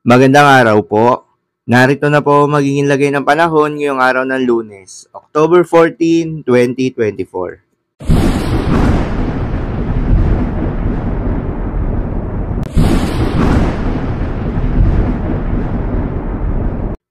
Magandang araw po. Narito na po magiging lagay ng panahon ngayong araw ng Lunes, October 14, 2024.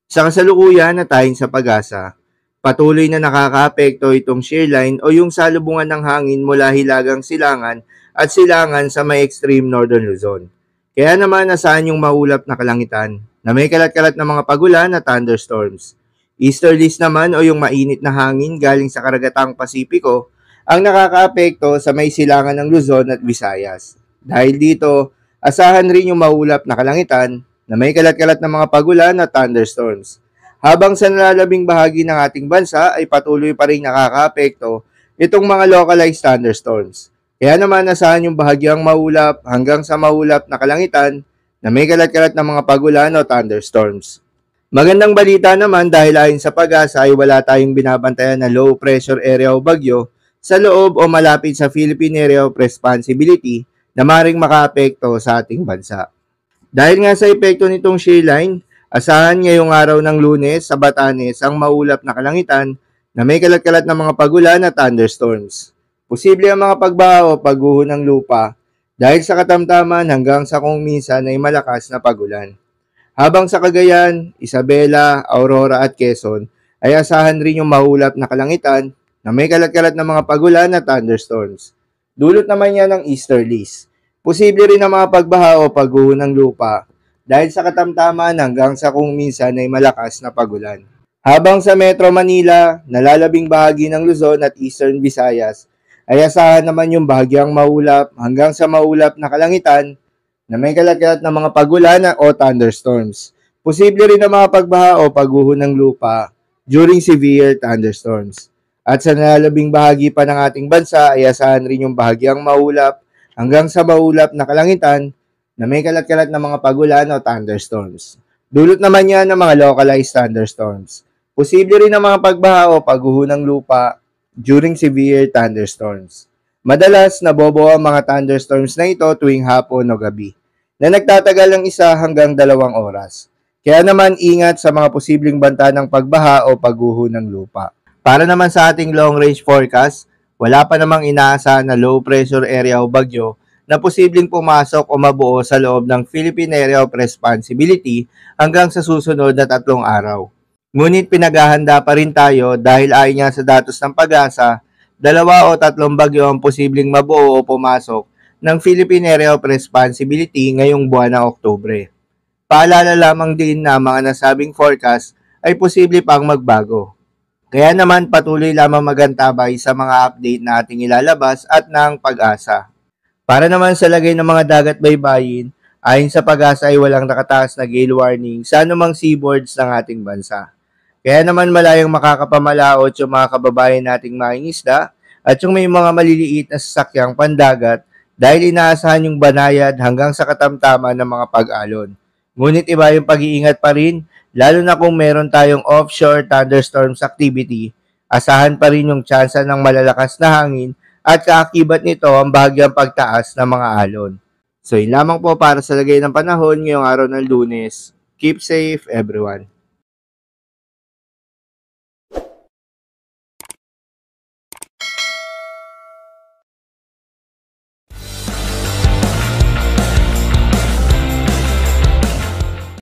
Sa kasalukuyan na tayong sa pag-asa, patuloy na nakakaapekto itong shear line o yung salubungan ng hangin mula Hilagang Silangan at Silangan sa may extreme northern Luzon. Kaya naman nasaan yung maulap na kalangitan na may kalat-kalat na mga pagulan at thunderstorms. Easterlies naman o yung mainit na hangin galing sa karagatang Pasipiko ang nakakaapekto sa may silangan ng Luzon at Visayas. Dahil dito, asahan rin yung maulap na kalangitan na may kalat-kalat na mga pagulan at thunderstorms. Habang sa nalalabing bahagi ng ating bansa ay patuloy pa rin nakakaapekto itong mga localized thunderstorms. Kaya naman asahan yung bahagyang maulap hanggang sa maulap na kalangitan na may kalat-kalat na mga pagulan o thunderstorms. Magandang balita naman dahil ayon sa pag-asa ay wala tayong binabantayan na low pressure area o bagyo sa loob o malapit sa Philippine Area of Responsibility na maring makaapekto sa ating bansa. Dahil nga sa epekto nitong shear line, asahan ngayong araw ng Lunes sa Batanes ang maulap na kalangitan na may kalat-kalat na mga pagulan at thunderstorms. Posible ang mga pagbaha o pagguho ng lupa dahil sa katamtaman hanggang sa kung minsan ay malakas na pagulan. Habang sa Cagayan, Isabela, Aurora at Quezon ay asahan rin yung maulap na kalangitan na may kalat-kalat na mga pagulan at thunderstorms. Dulot naman yan ng easterlies. Posible rin ang mga pagbaha o pagguho ng lupa dahil sa katamtaman hanggang sa kung minsan ay malakas na pagulan. Habang sa Metro Manila, nalalabing bahagi ng Luzon at Eastern Visayas ay asahan naman yung bahagyang maulap hanggang sa maulap na kalangitan na may kalat-kalat na mga pagulan o thunderstorms. Posible rin ang mga pagbaha o pagguho ng lupa during severe thunderstorms. At sa nalalabing bahagi pa ng ating bansa ay asahan rin yung bahagyang maulap hanggang sa maulap na kalangitan na may kalat-kalat na mga pagulan o thunderstorms. Dulot naman yan ng mga localized thunderstorms. Posible rin ang mga pagbaha o pagguho ng lupa during severe thunderstorms. Madalas nabobo ang mga thunderstorms na ito tuwing hapon o gabi, na nagtatagal ng 1 hanggang 2 oras. Kaya naman ingat sa mga posibleng banta ng pagbaha o pagguho ng lupa. Para naman sa ating long-range forecast, wala pa namang inaasahan na low pressure area o bagyo na posibleng pumasok o mabuo sa loob ng Philippine Area of Responsibility hanggang sa susunod na 3 araw. Ngunit pinaghahanda pa rin tayo dahil ayon nga sa datos ng pag-asa, 2 o 3 bagyo ang posibleng mabuo o pumasok ng Philippine Area of Responsibility ngayong buwan ng Oktubre. Paalala lamang din na mga nasabing forecast ay posible pang magbago. Kaya naman patuloy lamang magantabay sa mga update na ating ilalabas at ng pag-asa. Para naman sa lagay ng mga dagat baybayin, ayon sa pag-asa ay walang nakataas na gale warning sa anumang seaboards ng ating bansa. Kaya naman malayang makakapamalaot yung mga kababayan nating mangingisda at yung may mga maliliit na sasakyang pandagat dahil inaasahan yung banayad hanggang sa katamtaman ng mga pag-alon. Ngunit iba yung pag-iingat pa rin, lalo na kung meron tayong offshore thunderstorms activity, asahan pa rin yung tsansa ng malalakas na hangin at kaakibat nito ang bahagyang pagtaas ng mga alon. So yun lamang po para sa lagay ng panahon ngayong araw ng Lunes. Keep safe everyone.